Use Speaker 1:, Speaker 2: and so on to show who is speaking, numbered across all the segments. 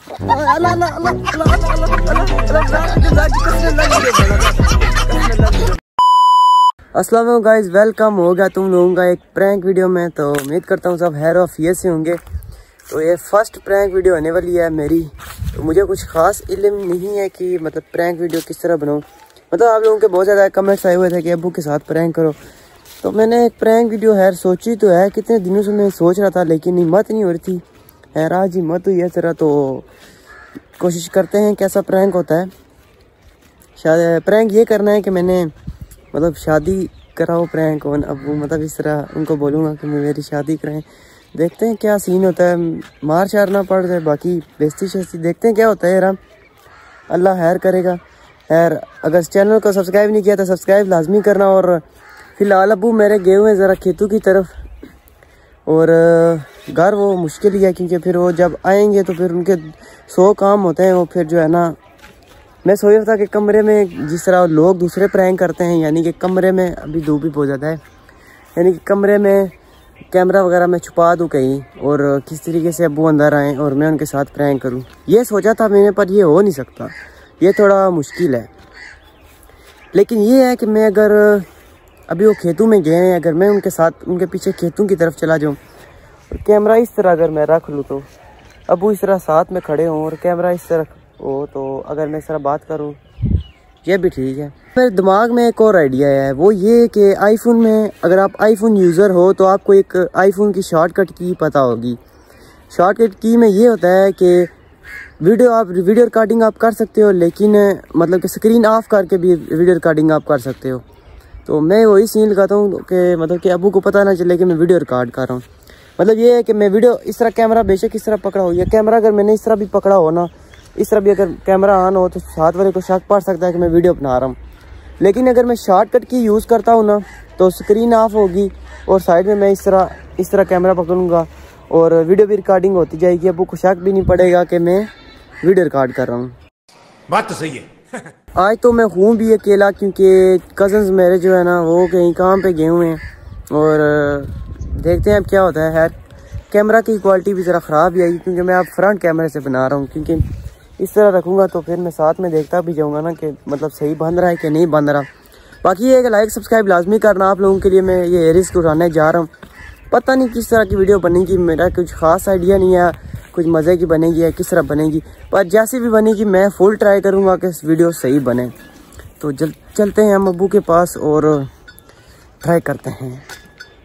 Speaker 1: अस्सलाम वालेकुम guys, welcome हो गया तुम लोगों का एक प्रैंक वीडियो में। तो उम्मीद करता हूँ सब हैर ऑफ ये से होंगे। तो ये फर्स्ट प्रैंक वीडियो होने वाली है मेरी। तो मुझे कुछ खास इल्म नहीं है कि मतलब प्रैंक वीडियो किस तरह बनाऊँ। मतलब आप लोगों के बहुत ज़्यादा कमेंट्स आए हुए थे कि अब्बू के साथ प्रैंक करो। तो मैंने एक प्रैंक वीडियो हैर सोची तो है, कितने दिनों से मैं सोच रहा था लेकिन हिम्मत नहीं हो रही थी। हैर आज हिम्मत हुई है जरा, तो कोशिश करते हैं कैसा प्रैंक होता है। शायद प्रैंक ये करना है कि मैंने मतलब शादी कराओ प्रैंक हो। अब मतलब इस तरह उनको बोलूँगा कि मेरी शादी कराएं। देखते हैं क्या सीन होता है, मार शार ना पड़ जाए, बाकी बेइज्जती शेस्ती देखते हैं क्या होता है यार। अल्लाह खैर करेगा। खैर अगर चैनल को सब्सक्राइब नहीं किया तो सब्सक्राइब लाजमी करना। और फिलहाल अब्बू मेरे गए हुए हैं ज़रा खेतों की तरफ, और घर वो मुश्किल ही है क्योंकि फिर वो जब आएंगे तो फिर उनके 100 काम होते हैं। वो फिर जो है ना, मैं सोच रहा था कि कमरे में जिस तरह लोग दूसरे प्रैंक करते हैं, यानी कि कमरे में अभी धूप भी बहुत ज़्यादा है, यानी कि कमरे में कैमरा वगैरह मैं छुपा दूँ कहीं, और किस तरीके से अब्बू अंदर आएँ और मैं उनके साथ प्रैंक करूँ। ये सोचा था मैंने, पर ये हो नहीं सकता, ये थोड़ा मुश्किल है। लेकिन ये है कि मैं अगर अभी वो खेतों में गए हैं, अगर मैं उनके साथ उनके पीछे खेतों की तरफ चला जाऊँ और कैमरा इस तरह अगर मैं रख लूँ, तो अब्बू इस तरह साथ में खड़े हों और कैमरा इस तरह हो, तो अगर मैं इस तरह बात करूँ ये भी ठीक है। मेरे दिमाग में एक और आइडिया है, वो ये कि आईफोन में अगर आप आईफोन यूज़र हो तो आपको एक आईफोन की शॉर्टकट की पता होगी। शॉर्टकट की में ये होता है कि वीडियो रिकॉर्डिंग आप कर सकते हो, लेकिन मतलब कि स्क्रीन ऑफ करके भी वीडियो रिकॉर्डिंग आप कर सकते हो। तो मैं वही सीन लगाता हूँ कि मतलब कि अब्बू को पता ना चले कि मैं वीडियो रिकॉर्ड कर रहा हूँ। मतलब ये है कि मैं वीडियो इस तरह कैमरा बेशक इस तरह पकड़ा हो, या कैमरा अगर मैंने इस तरह भी पकड़ा हो ना, इस तरह भी अगर कैमरा ऑन हो तो साथ वाले को शक पड़ सकता है कि मैं वीडियो बना रहा हूँ। लेकिन अगर मैं शॉर्टकट की यूज़ करता हूँ ना, तो स्क्रीन ऑफ होगी और साइड में मैं इस तरह कैमरा पकड़ूंगा और वीडियो भी रिकॉर्डिंग होती जाएगी। अब्बू को शक भी नहीं पड़ेगा कि मैं वीडियो रिकॉर्ड कर रहा हूँ।
Speaker 2: बात तो सही है।
Speaker 1: आज तो मैं हूँ भी अकेला क्योंकि कज़न्स मेरे जो है ना वो कहीं काम पे गए हुए हैं, और देखते हैं अब क्या होता है। खैर कैमरा की क्वालिटी भी ज़रा ख़राब ही आएगी क्योंकि मैं अब फ्रंट कैमरे से बना रहा हूँ, क्योंकि इस तरह रखूँगा तो फिर मैं साथ में देखता भी जाऊँगा ना कि मतलब सही बन रहा है कि नहीं बन रहा। बाकी ये है कि लाइक सब्सक्राइब लाजमी करना आप लोगों के लिए। मैं ये रिस्क उठाने जा रहा हूँ, पता नहीं किस तरह की वीडियो बनेगी, मेरा कुछ ख़ास आइडिया नहीं है, कुछ मज़े की बनेगी या किस तरह बनेगी, पर जैसी भी बनेगी मैं फुल ट्राई करूँगा कि वीडियो सही बने। तो चलते हैं हम अब्बू के पास और ट्राई करते हैं।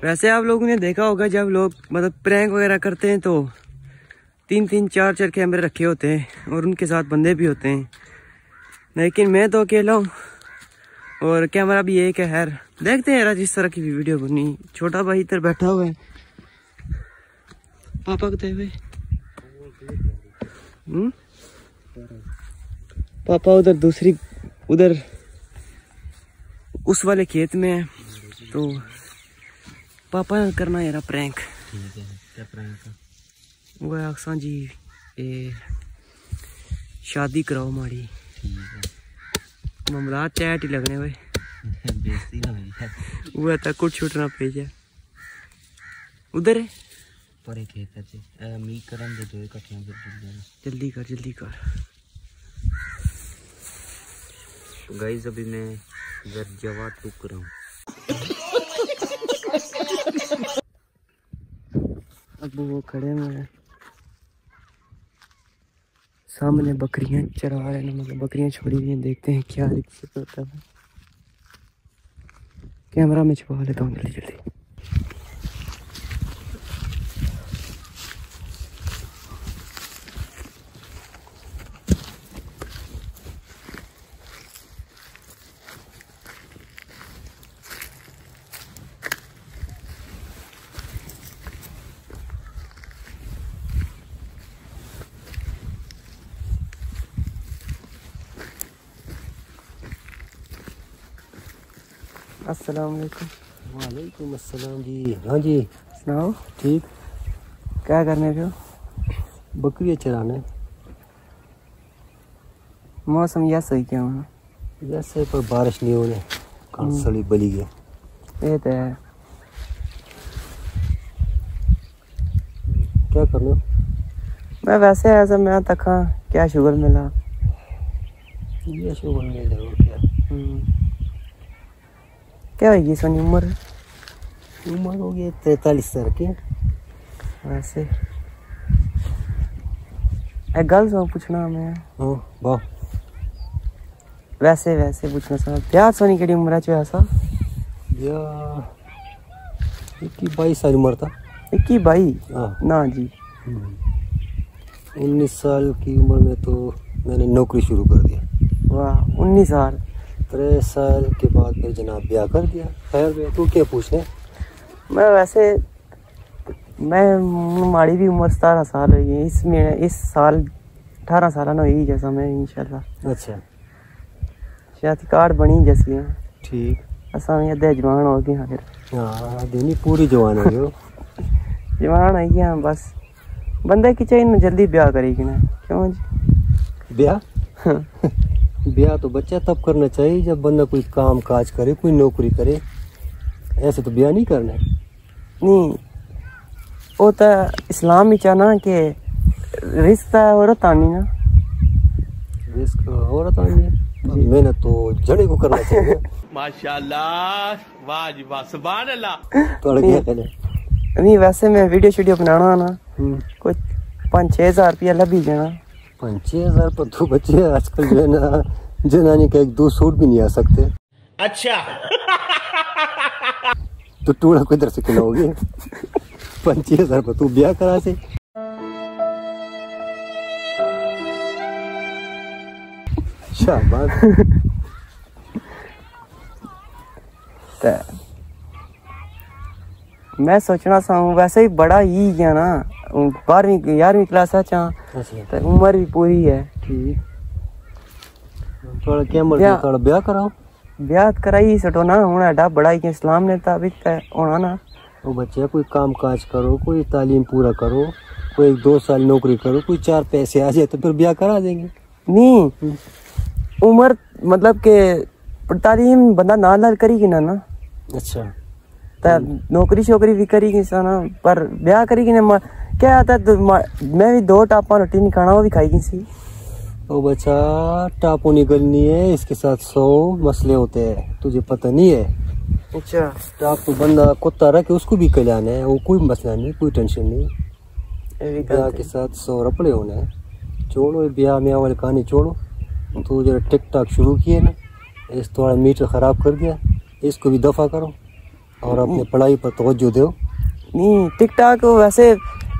Speaker 1: वैसे आप लोगों ने देखा होगा जब लोग मतलब प्रैंक वगैरह करते हैं तो 3-3 4-4 कैमरे रखे होते हैं और उनके साथ बंदे भी होते हैं, लेकिन मैं तो अकेला हूँ और कैमरा भी एक है। खैर देखते हैं यार जिस तरह की भी वीडियो बनी। छोटा भाई इधर बैठा हुआ है, पापा कहते हुए पापा उधर उस वाले खेत में है, तो पापा करना यार प्रैंक।
Speaker 3: ठीक है, क्या प्रैंक है?
Speaker 1: वो अक्सा जी शादी कराओ माड़ी।
Speaker 3: ठीक है,
Speaker 1: मामला चैट ही लगने हुए
Speaker 3: बेइज्जती ना हुई है।
Speaker 1: वो तक कुछ छूटना पेजा उधर है
Speaker 3: पर एक खेत है मी करन दे दो इकट्ठियां फिर
Speaker 1: जल्दी कर।
Speaker 3: तो गाइस अभी मैं इधर जवा टूक रहा हूँ।
Speaker 1: अब वो खड़े हैं सामने, बकरियां चरा रहे हैं, मतलब बकरियां छोड़ी हुई हैं। देखते हैं क्या दिक्कत होता है। कैमरा में छुपा लेता हूँ जल्दी। अस्सलाम वालेकुम।
Speaker 3: वालेकुम अस्सलाम जी। हाँ जी
Speaker 1: सुनाओ,
Speaker 3: ठीक।
Speaker 1: क्या करने पे हो?
Speaker 3: बकरियाँ चराने।
Speaker 1: मौसम ऐसा ही क्या होना,
Speaker 3: जैसे पर बारिश नहीं होने कांसली बली गया।
Speaker 1: ये तो है।
Speaker 3: क्या करना?
Speaker 1: मैं वैसे ऐसा मैं तका क्या शुगर मिला
Speaker 4: ये शुगर मिल जाएगा
Speaker 1: क्या होगी सोनी उम्र
Speaker 4: हो गई 43 साल की।
Speaker 1: वैसे एक गल सो पूछना मैं
Speaker 4: वाह
Speaker 1: वैसे वैसे पूछना सा प्यार सोनी केड़ी उम्र च होया सा
Speaker 4: या 21-22 साल उम्र था
Speaker 1: 21-22
Speaker 4: हाँ
Speaker 1: ना जी
Speaker 4: 19 साल की उम्र में तो मैंने नौकरी शुरू कर दिया।
Speaker 1: वाह 19 साल
Speaker 4: 3 साल के बाद फिर जनाब ब्याह कर दिया। खैर तू क्या पूछने
Speaker 1: मैं वैसे मैं हमारी भी उम्र 17 साल हुई है इस साल 18 साल ना हुई जैसा मैं इंशाल्लाह।
Speaker 4: अच्छा
Speaker 1: शायद कार्ड बनी जैसी है
Speaker 4: ठीक
Speaker 1: असा भी अद्धे जवान हो गए फिर
Speaker 4: हाँ देनी पूरी जवान हो गए
Speaker 1: जवान आई गया बस बंदे की चाहिए ना जल्दी ब्याह करेगी ना क्यों जी
Speaker 4: ब्याह ब्याह तो बच्चा तब करना चाहिए जब बंदा कोई काम काज करे कोई नौकरी करे। ऐसे तो ब्याह नहीं करना
Speaker 1: नहीं वो तो इस्लाम में चाहना कि रिश्ता औरत आनी ना
Speaker 4: रिस्क औरत आनी है मेहनत तो जड़े को करना चाहिए
Speaker 2: माशाल्लाह वाह जी वाह सुभान अल्लाह।
Speaker 4: तो क्या कहने
Speaker 1: नहीं वैसे मैं वीडियो बनाना ना कुछ 5-6 हज़ार रुपया लभी जाना
Speaker 4: 5-6 हज़ार पर तो बच्चे आजकल जो है ना जनानी का 1-2 सूट भी नहीं आ सकते।
Speaker 2: अच्छा
Speaker 4: तो टूड़ा किधर से खिलाओगे 5-6 हज़ार पर तू ब्याह करा से शाबाश
Speaker 1: मैं सोचना सा वैसे ही बड़ा ही गया ना 12वीं क्लास है तो उम्र भी पूरी है
Speaker 4: ठीक थोड़ा क्या मर्जी थोड़ा ब्याह कराओ
Speaker 1: ब्याह कराई सटो ना हूं एडा बड़ा ही इस्लाम ने ताबिक होना ना
Speaker 4: वो बच्चे कोई काम काज करो कोई तालीम पूरा करो कोई 1-2 साल नौकरी करो कोई 4 पैसे आ जाए तो फिर ब्याह करा देंगे।
Speaker 1: नहीं उम्र मतलब के तालीम बंदा नाल करेगी ना
Speaker 4: अच्छा
Speaker 1: नौकरी शोकरी भी करेगी ना पर ब्याह करेगी ना क्या आता मैं भी 2 टापा रोटी नहीं खाना वो भी खाएगी सी।
Speaker 4: ओ बच्चा टापो निकलनी है इसके साथ 100 मसले होते हैं तुझे पता नहीं है।
Speaker 1: अच्छा
Speaker 4: टाप तो बंदा कुत्ता रखे उसको भी कल्याण है वो कोई मसला नहीं कोई टेंशन नहीं। ब्याह के साथ 100 रपड़े होने हैं छोड़ो ब्याह में वाली कहानी छोड़ो तो जरा टिक टाक शुरू किए ना इस थोड़ा मीटर ख़राब कर दिया इसको भी दफ़ा करो और अपने पढ़ाई पर तवज्जो दो।
Speaker 1: नहीं टिक टाक वैसे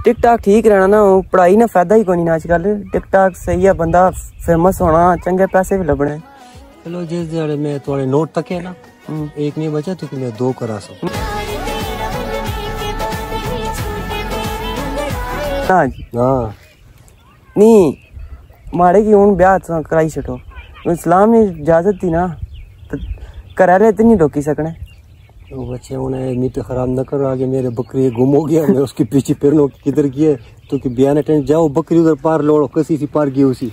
Speaker 1: टिक टाक ठीक रहना ना पढ़ाई ना फायदा ही कोनी आजकल टिक टाक सही है बंदा फेमस होना चंगे पैसे भी लभने।
Speaker 4: चलो जिस जड़े में थोड़े नोट तक है ना एक नहीं बचा तो मैं 2 करा सकूँ। हाँ नहीं मारे की हूँ ब्याह कराई छो इस्लाम ने इजाजत दी ना तो करा रहे तो नहीं रोकी सकने। वो बच्चे उन्हें मीटर खराब न करो आगे मेरे बकरी गुम हो गया मैं उसके पीछे फिरनो किधर किए तो कि ब्याह ने टेंशन जाओ बकरी उधर पार लोड़ो कसी सी पार गई उसी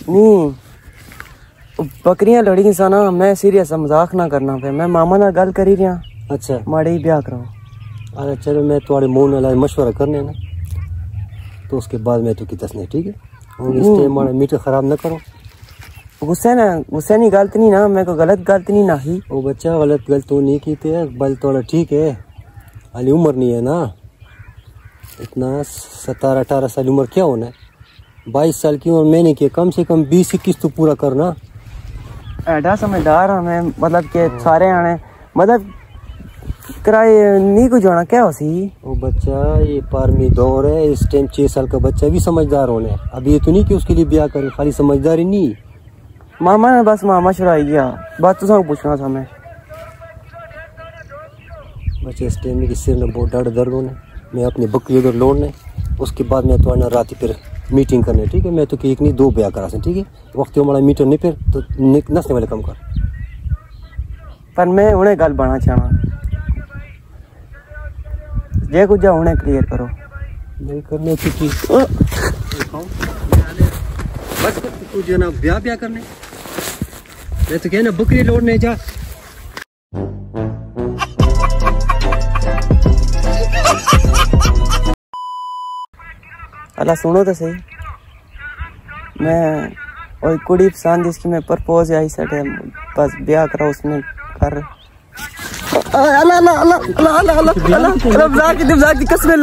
Speaker 4: नहीं बकरियां लड़ी सा ना मैं सीरियस मजाक ना करना पे मैं मामा ना गल करी रहा। अच्छा माड़े ही ब्याह कराओ। अरे चलो मैं तुम्हारे मुंह नाल मशवरा करने ना तो उसके बाद मैं तो की दसने ठीक है और इस टाइम माड़ा मीटर खराब न करो। गुस्से नहीं गलत नहीं ना मैं को गलत गलत नहीं ना ही वो बच्चा गलत तो नहीं की थे बल थोड़ा ठीक है हाली उम्र नहीं है ना इतना 17-18 साल उम्र क्या होना है 22 साल की उम्र मैंने किया कम से कम 20-21 तो पूरा करना। एडा समझदार हूँ मैं मतलब के सारे आने मतलब किराए नहीं कुछ होना क्या हो सी वो बच्चा ये पारमी दौर है इस टाइम 6 साल का बच्चा भी समझदार होने अब ये तो नहीं कि उसके लिए ब्याह करे खाली समझदारी नहीं मामा ने बस मामा शुराई गया बात तो सब पूछना था मैं बच्चे इस टाइम मेरे सिर में बहुत दर्द होने मैं अपनी बकरी उधर लौटने उसके बाद मैं तो आना रात फिर मीटिंग करने ठीक है मैं तो एक नहीं 2 ब्याह करा ठीक है वक्त हमारा मीटर नहीं फिर तो नसने वाले कम कर पर मैं उन्हें गल बना चाहना जे कुछ जा उन्हें क्लियर करो नहीं करने की बस तू जो ना ब्याह करने मैं तो कहना बकरी लौटने जा। अला सुनो तो सही, मैं और कुड़ी पसंद इसकी मैं प्रपोज आई सेट बस ब्याह करा उसमें कर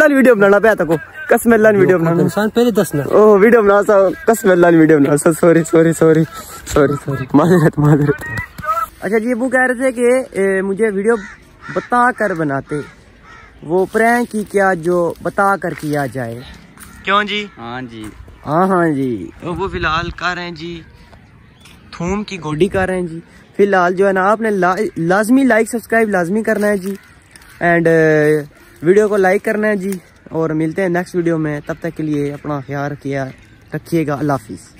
Speaker 4: वीडियो बनाना पे आता को कसमेल्ला वीडियो बनाना इंसान पहले दसना ओ वीडियो बना सा कसमेल्ला वीडियो बना सा सॉरी माजरत। अच्छा जी वो कह रहे थे कि मुझे वीडियो बता कर बनाते, वो प्रैंक की क्या जो बता कर किया जाए। क्यों जी? हाँ जी हाँ जी। तो वो फिलहाल कर रहे हैं जी थूम की गोडी कर रहे हैं जी। फिलहाल जो है ना आपने लाजमी लाइक सब्सक्राइब लाजमी करना है जी, एंड वीडियो को लाइक करना है जी। और मिलते हैं नेक्स्ट वीडियो में, तब तक के लिए अपना ख्याल रखिएगा। अल्लाह हाफिज़।